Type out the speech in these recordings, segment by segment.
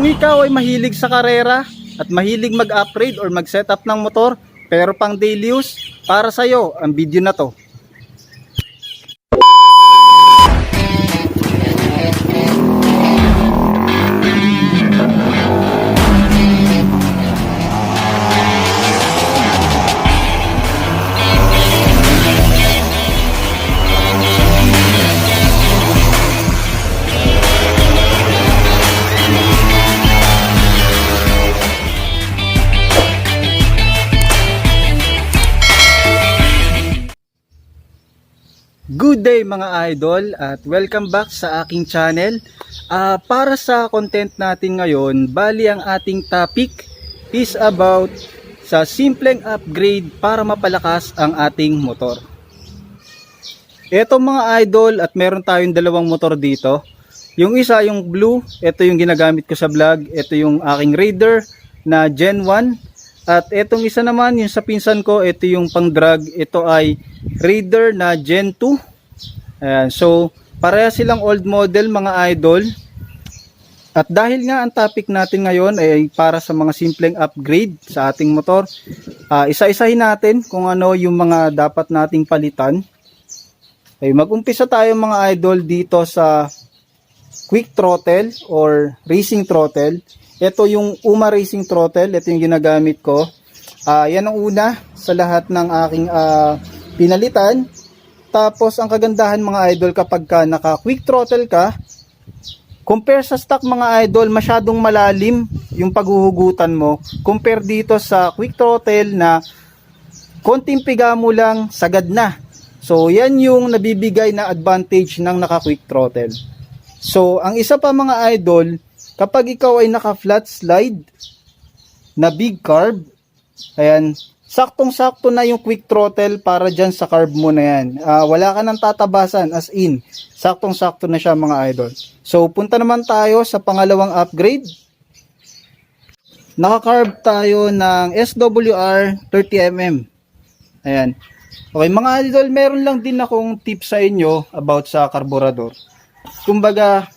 Kung ikaw ay mahilig sa karera at mahilig mag-upgrade or mag-setup ng motor pero pang daily use, para sa'yo ang video na to. Good day mga idol at welcome back sa aking channel. Para sa content natin ngayon, bali ang ating topic is about sa simpleng upgrade para mapalakas ang ating motor. Ito mga idol, at meron tayong dalawang motor dito. Yung isa yung blue, ito yung ginagamit ko sa vlog. Ito yung aking Raider na Gen 1. At itong isa naman, yung sa pinsan ko, ito yung pang drag. Ito ay Raider na Gen 2. Ayan, so pareha silang old model mga idol. At dahil nga ang topic natin ngayon ay para sa mga simpleng upgrade sa ating motor, isa-isahin natin kung ano yung mga dapat nating palitan. Okay, mag-umpisa tayo mga idol dito sa quick throttle or racing throttle. Ito yung UMA racing throttle, ito yung ginagamit ko. Yan ang una sa lahat ng aking pinalitan. Tapos ang kagandahan mga idol, kapag ka naka quick throttle ka, compare sa stock mga idol, masyadong malalim yung paghuhugutan mo. Compare dito sa quick throttle na konting piga mo lang, sagad na. So yan yung nabibigay na advantage ng naka quick throttle. So ang isa pa mga idol, kapag ikaw ay naka flat slide na big carb, ayan, saktong-sakto na yung quick throttle para dyan sa carb mo na yan. Wala ka nang tatabasan, as in, saktong-sakto na siya mga idol. So, punta naman tayo sa pangalawang upgrade. Naka-carb tayo ng SWR 30mm. Ayan. Okay, mga idol, meron lang din akong tip sa inyo about sa carburetor. Kumbaga,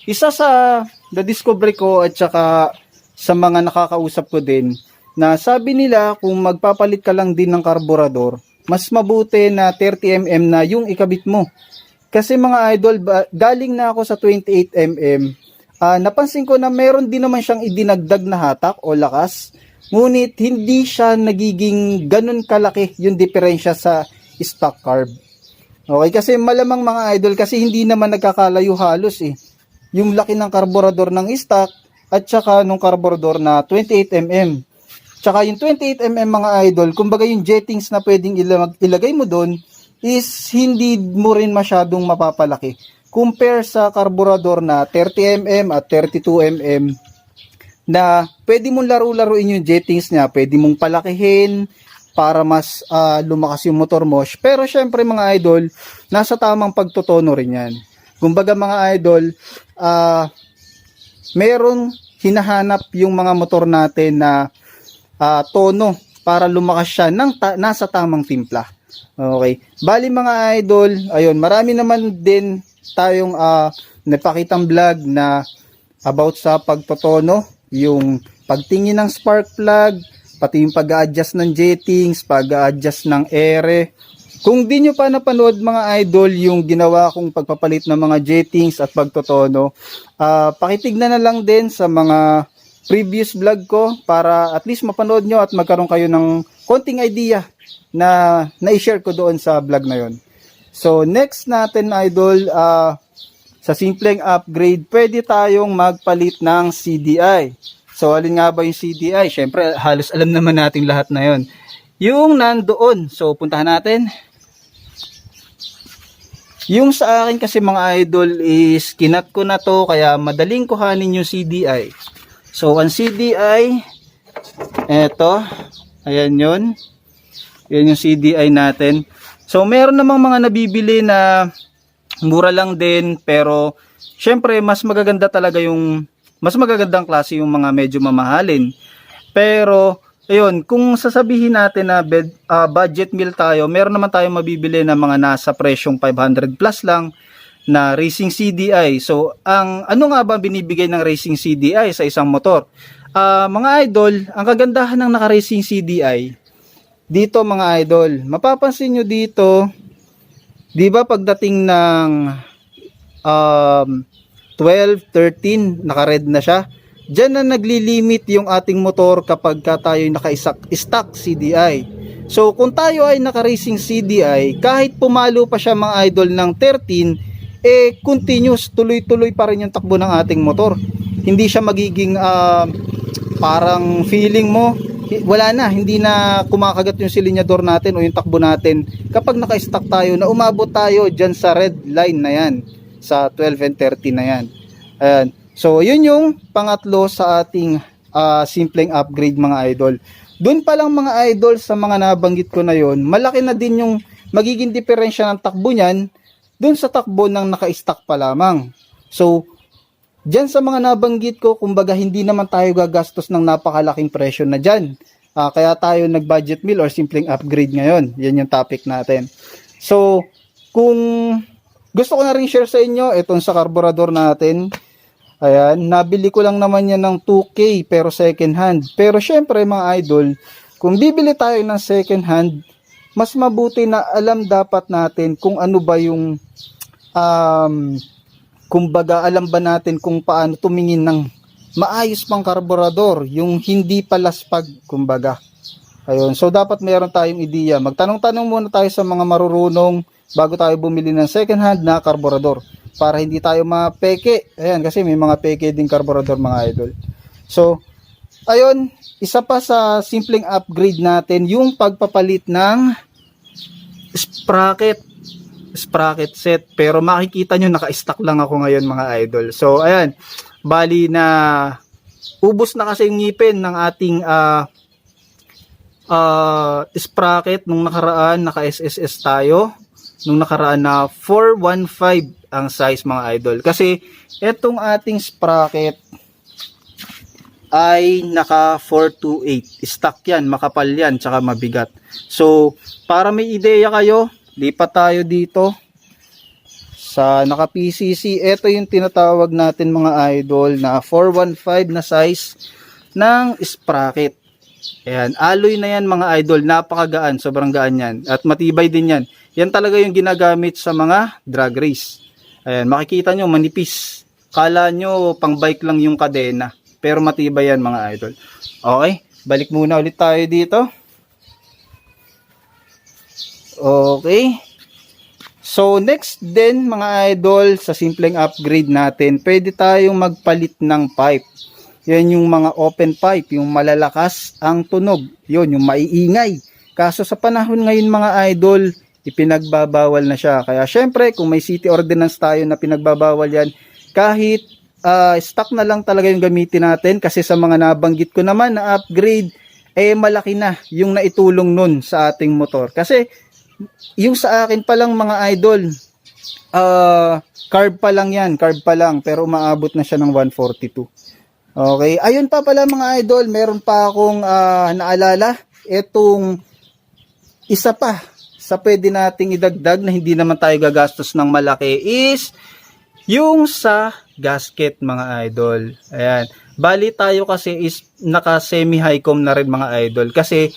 isa sa na-discover ko at saka sa mga nakakausap ko din, na sabi nila kung magpapalit ka lang din ng karburador, mas mabuti na 30mm na yung ikabit mo. Kasi mga idol, galing na ako sa 28mm, napansin ko na meron din naman siyang idinagdag na hatak o lakas, ngunit hindi siya nagiging ganun kalaki yung diferensya sa stock carb. Okay, kasi malamang mga idol, kasi hindi naman nagkakalayo halos yung laki ng karburador ng stock at saka nung karburador na 28mm. Tsaka yung 28mm mga idol, kumbaga yung jettings na pwedeng ilagay mo doon is hindi mo rin masyadong mapapalaki. Compare sa karburador na 30mm at 32mm na pwede mong laro-laruin yung jettings niya, pwede mong palakihin para mas lumakas yung motor mo. Pero syempre mga idol, nasa tamang pagtotono rin yan. Kumbaga mga idol, meron hinahanap yung mga motor natin na tono para lumakas siya nasa tamang timpla. Okay. Bali mga idol, ayun, marami naman din tayong napakitang vlog na about sa pagtotono, yung pagtingin ng spark plug, pati yung pag-a-adjust ng jettings, pag-a-adjust ng ere. Kung di nyo pa napanood mga idol yung ginawa kong pagpapalit ng mga jettings at pagtotono, pakitignan na lang din sa mga previous vlog ko para at least mapanood nyo at magkaroon kayo ng konting idea na na-share ko doon sa vlog na yon. So next natin idol, sa simpleng upgrade, pwede tayong magpalit ng CDI. So alin nga ba yung CDI? Syempre halos alam naman natin lahat na yon. Yung nandoon, so puntahan natin. Yung sa akin kasi mga idol is kinat ko na to, kaya madaling kuhanin yung CDI. So, ang CDI, eto, ayan yun. Yan yung CDI natin. So, meron namang mga nabibili na mura lang din, pero, syempre, mas magaganda talaga mas magagandang klase yung mga medyo mamahalin. Pero, ayun, kung sasabihin natin na budget meal tayo, meron naman tayong mabibili na mga nasa presyong 500 plus lang, na racing CDI. So, ano nga ba binibigay ng racing CDI sa isang motor? Mga idol, ang kagandahan ng naka-racing CDI, dito mga idol, mapapansin nyo dito, di ba pagdating ng 12, 13, naka-red na siya. Diyan na naglilimit yung ating motor kapag tayo naka-stock CDI. So, kung tayo ay naka-racing CDI, kahit pumalo pa siya mga idol ng 13, continuous, tuloy-tuloy pa rin yung takbo ng ating motor. Hindi siya magiging parang feeling mo wala na, hindi na kumakagat yung silinyador natin o yung takbo natin kapag naka-stock tayo, na umabot tayo dyan sa red line na yan, sa 12 and 13 na yan. Ayan. So yun yung pangatlo sa ating simpleng upgrade mga idol. Doon pa lang mga idol sa mga nabanggit ko na yon, malaki na din yung magiging diferensya ng takbo niyan doon sa takbo ng naka-stock pa lamang. So, dyan sa mga nabanggit ko, kumbaga hindi naman tayo gagastos ng napakalaking presyo na dyan. Kaya tayo nag-budget meal or simpleng upgrade ngayon. Yan yung topic natin. So, kung gusto ko na rin share sa inyo, itong sa carburetor natin. Ayan, nabili ko lang naman yan ng 2K pero second hand. Pero syempre mga idol, kung bibili tayo ng second hand, mas mabuti na alam dapat natin kung ano ba yung kumbaga alam ba natin kung paano tumingin ng maayos pang karburador, yung hindi palaspag kumbaga. Ayun, so dapat meron tayong ideya. Magtanong-tanong muna tayo sa mga marurunong bago tayo bumili ng second hand na karburador para hindi tayo mapeke. Ayan, kasi may mga peke din karburador mga idol. So, ayun, isa pa sa simpleng upgrade natin yung pagpapalit ng sprocket set, pero makikita nyo naka-stock lang ako ngayon mga idol. So ayan, bali na ubos na kasi yung ngipin ng ating sprocket nung nakaraan, naka SSS tayo nung nakaraan na 415 ang size mga idol, kasi etong ating sprocket ay naka 428 stock yan, makapal yan, tsaka mabigat. So para may ideya kayo, lipat tayo dito sa naka PCC. Ito yung tinatawag natin mga idol na 415 na size ng sprocket. Ayan, alloy na yan mga idol, napakagaan, sobrang gaan yan at matibay din yan. Yan talaga yung ginagamit sa mga drag race. Ayan, makikita nyo manipis, kala nyo pang bike lang yung kadena, pero matibay yan mga idol. Okay, balik muna ulit tayo dito. Okay. So next din mga idol, sa simpleng upgrade natin, pwede tayong magpalit ng pipe. Yan yung mga open pipe, yung malalakas ang tunog. Yun, yung maiingay. Kaso sa panahon ngayon mga idol, ipinagbabawal na siya. Kaya syempre, kung may city ordinance tayo na pinagbabawal yan, kahit stock na lang talaga yung gamitin natin, kasi sa mga nabanggit ko naman na upgrade, malaki na yung naitulong nun sa ating motor. Kasi yung sa akin pa lang mga idol, carb pa lang yan, carb pa lang, pero umaabot na siya ng 142. Okay, ayun pa pala mga idol, meron pa akong naalala, etong isa pa sa pwede nating idagdag na hindi naman tayo gagastos ng malaki is yung sa gasket mga idol. Ayan, bali tayo kasi is naka semi high com na rin mga idol, kasi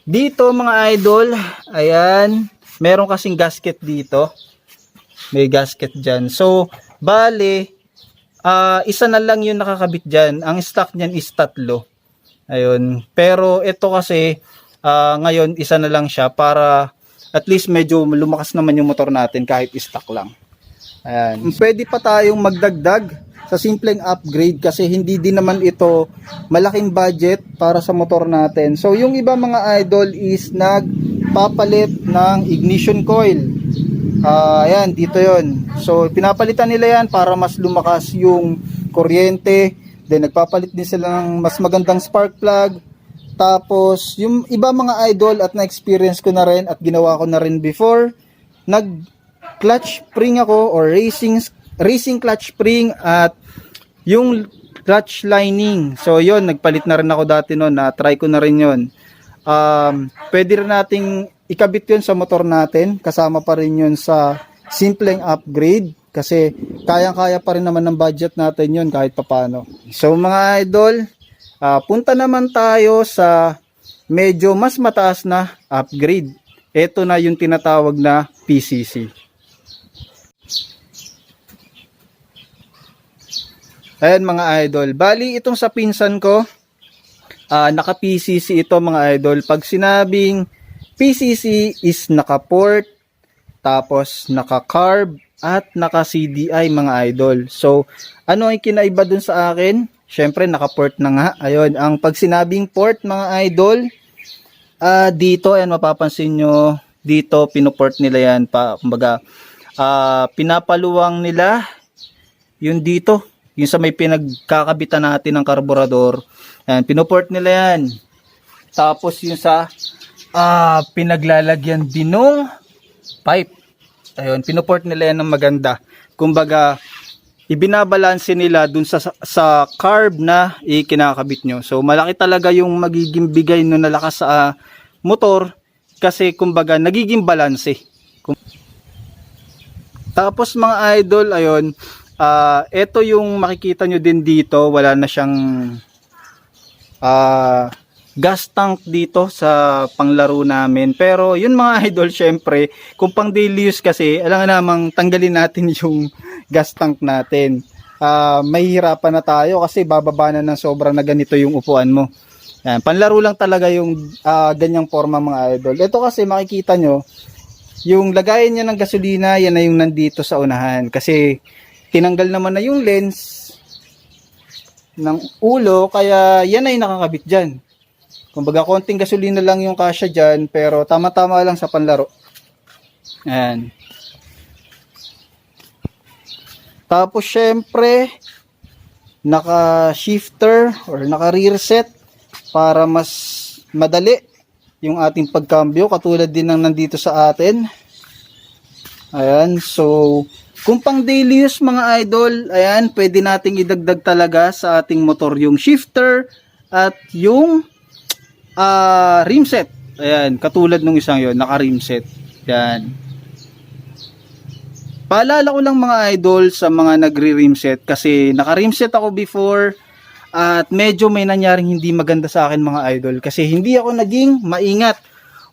dito mga idol, ayan, meron kasing gasket dito. May gasket dyan. So, bale, isa na lang yung nakakabit dyan. Ang stock nyan is 3. Ayun. Pero ito kasi, ngayon, isa na lang siya para at least medyo lumakas naman yung motor natin kahit stock lang. Ayan. Pwede pa tayong magdagdag sa simpleng upgrade kasi hindi din naman ito malaking budget para sa motor natin. So yung iba mga idol is nagpapalit ng ignition coil. Ayan, dito yon. So pinapalitan nila yan para mas lumakas yung kuryente. Then nagpapalit din sila ng mas magandang spark plug. Tapos yung iba mga idol, at na-experience ko na rin at ginawa ko na rin before, nag clutch spring ako or racing clutch spring at yung clutch lining. So yon, nagpalit na rin ako dati noon, na try ko na rin yon. Pwede rin nating ikabit yon sa motor natin, kasama pa rin yon sa simpleng upgrade. kasi kayang-kaya pa rin naman ng budget natin yun kahit papano. So mga idol, punta naman tayo sa medyo mas mataas na upgrade. Ito na yung tinatawag na PCC. Ayan mga idol, bali itong sa pinsan ko, naka PCC ito mga idol. Pag sinabing PCC is naka port, tapos naka carb at naka CDI mga idol. So ano ay kinaiba dun sa akin? Syempre naka port na nga. Ayun, ang pag sinabing port mga idol, dito ayan mapapansin nyo, dito pinoport nila yan pa, kumbaga pinapaluwang nila yun dito, yung sa may pinagkakabitan natin ng karburador. Ayan, pinoport nila yan. Tapos yung sa pinaglalagyan din ng pipe, ayun, pinoport nila yan ng maganda. Kumbaga ibinabalanse nila dun sa carb na ikinakabit nyo. So malaki talaga yung magiging bigay no na lakas sa motor, kasi kumbaga nagiging balanse. Tapos mga idol, ayun, ito yung makikita nyo din dito, wala na siyang gas tank dito sa panglaro namin. Pero yun mga idol, syempre kung pang daily use kasi, alam nga namang tanggalin natin yung gas tank natin. Mahihirapan na tayo kasi bababa na ng sobra na ganito yung upuan mo. Yan, panlaro lang talaga yung ganyang forma mga idol. Ito kasi makikita nyo, yung lagayan niya ng gasolina, yan na yung nandito sa unahan. Kasi tinanggal naman na yung lens ng ulo, kaya yan ay nakakabit dyan. Kumbaga konting gasolina lang yung kasya dyan, pero tama-tama lang sa panlaro. Ayan. Tapos syempre, naka-shifter or naka-rear set para mas madali yung ating pagkambyo, katulad din ng nandito sa atin. Ayan, so kung pang daily use mga idol, ayan, pwede nating idagdag talaga sa ating motor yung shifter at yung rim set. Ayan, katulad nung isang yon, naka rim set. Ayan. Paalala ko lang mga idol sa mga nagre-rim set, kasi naka rim set ako before at medyo may nangyaring hindi maganda sa akin mga idol, kasi hindi ako naging maingat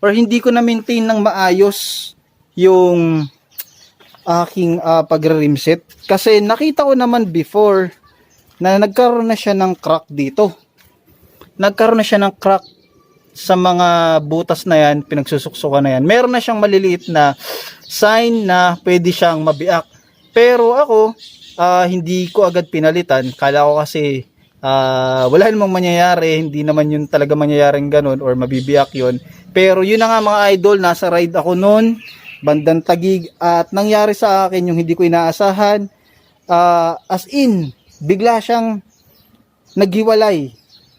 or hindi ko na maintain ng maayos yung aking pagre-rim set. Kasi nakita ko naman before na nagkaroon na siya ng crack dito. Nagkaroon na siya ng crack sa mga butas na yan, pinagsusuksukan na yan. Meron na siyang maliliit na sign na pwede siyang mabiak. Pero ako, hindi ko agad pinalitan. Kala ko kasi wala namang mangyayari, hindi naman yun talaga mangyayaring ganun or mabibiyak yun. Pero yun na nga mga idol, nasa ride ako noon, bandang Tagig, at nangyari sa akin yung hindi ko inaasahan. As in, bigla siyang naghiwalay.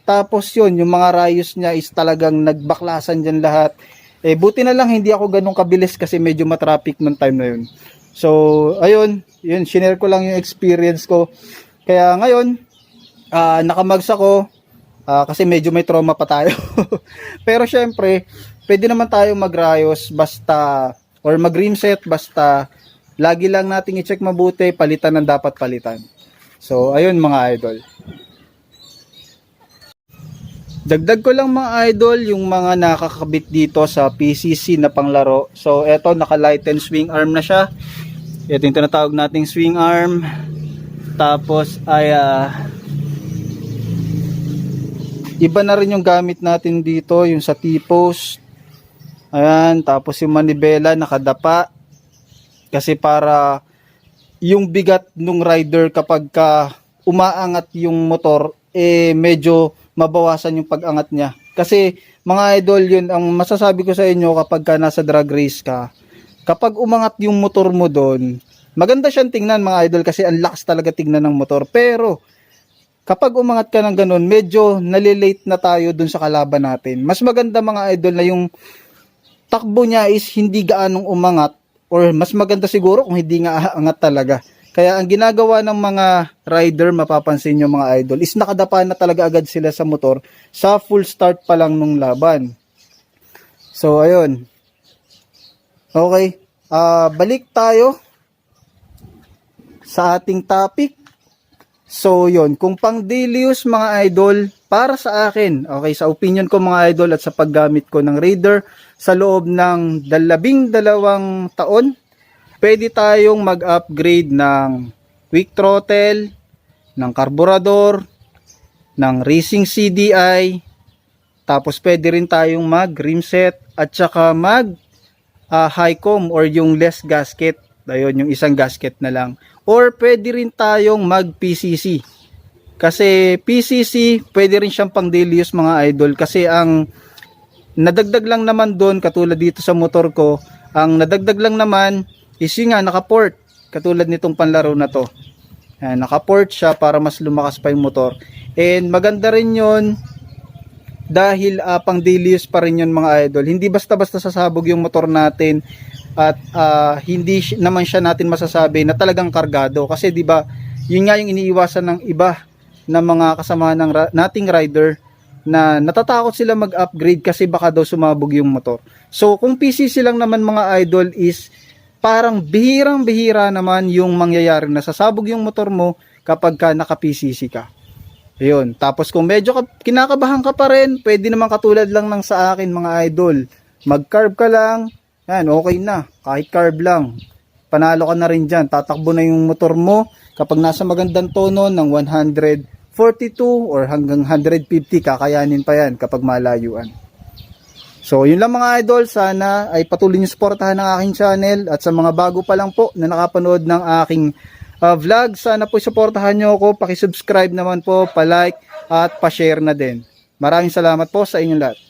Tapos yun, yung mga rayos niya is talagang nagbaklasan dyan lahat. Buti na lang hindi ako ganun kabilis kasi medyo matraffic nung time na yun. So, ayun, shinare ko lang yung experience ko. Kaya ngayon, nakamags ako kasi medyo may trauma pa tayo. Pero syempre, pwede naman tayong magrayos basta, or mag-rim set, basta lagi lang nating i-check mabuti, palitan ng dapat palitan. So, ayun mga idol. Dagdag ko lang mga idol yung mga nakakabit dito sa PCC na panglaro. So eto, naka-lighten swing arm na siya. Ito yung tinatawag nating swing arm. Tapos ay iba na rin yung gamit natin dito, yung sa T-post. Ayan, tapos yung manibela nakadapa. Kasi para yung bigat nung rider kapag umaangat yung motor, medyo mabawasan yung pag-angat niya. Kasi mga idol, yun ang masasabi ko sa inyo kapag nasa drag race ka. Kapag umangat yung motor mo doon, maganda siyang tingnan mga idol kasi ang lakas talaga tingnan ng motor. Pero kapag umangat ka ng ganun, medyo nalilate na tayo doon sa kalaban natin. Mas maganda mga idol na yung takbo niya is hindi gaanong umangat, or mas maganda siguro kung hindi nga aangat talaga. Kaya ang ginagawa ng mga rider, mapapansin nyo mga idol, is nakadapa na talaga agad sila sa motor sa full start pa lang nung laban. So, ayun. Okay. Balik tayo sa ating topic. So yon, kung pang daily use mga idol, para sa akin, okay, sa opinion ko mga idol at sa paggamit ko ng Raider sa loob ng 12 taon, pwede tayong mag-upgrade ng quick throttle, ng carburetor, ng racing CDI, tapos pwede rin tayong mag rim set at saka mag high com or yung less gasket, ayun, yung isang gasket na lang, or pwede rin tayong mag PCC, kasi PCC pwede rin siyang pang daily use mga idol, kasi ang nadagdag lang naman doon, katulad dito sa motor ko, ang nadagdag lang naman is yun nga, nakaport, katulad nitong panlaro na to. Nakaport siya para mas lumakas pa yung motor. And maganda rin yun dahil pang daily use pa rin yun mga idol. Hindi basta-basta sasabog yung motor natin at hindi naman siya natin masasabi na talagang kargado. Kasi di ba yun nga yung iniiwasan ng iba na mga kasama ng nating rider, na natatakot sila mag-upgrade kasi baka daw sumabog yung motor. So kung PCC lang naman mga idol, is parang bihirang-bihira naman yung mangyayari na sasabog yung motor mo kapag ka naka-PCC ka. Ayun. Tapos kung medyo kinakabahan ka pa rin, pwede naman katulad lang ng sa akin mga idol. Mag-carb ka lang, yan, okay na. Kahit carb lang, panalo ka na rin dyan. Tatakbo na yung motor mo kapag nasa magandang tono ng 142 or hanggang 150, kakayanin pa yan kapag malayuan. So, yun lang mga idol. Sana ay patuloy nyo suportahan ng aking channel. At sa mga bago pa lang po na nakapanood ng aking vlog, sana po suportahan nyo ako. Pakisubscribe naman po, palike at pa-share na din. Maraming salamat po sa inyong lahat.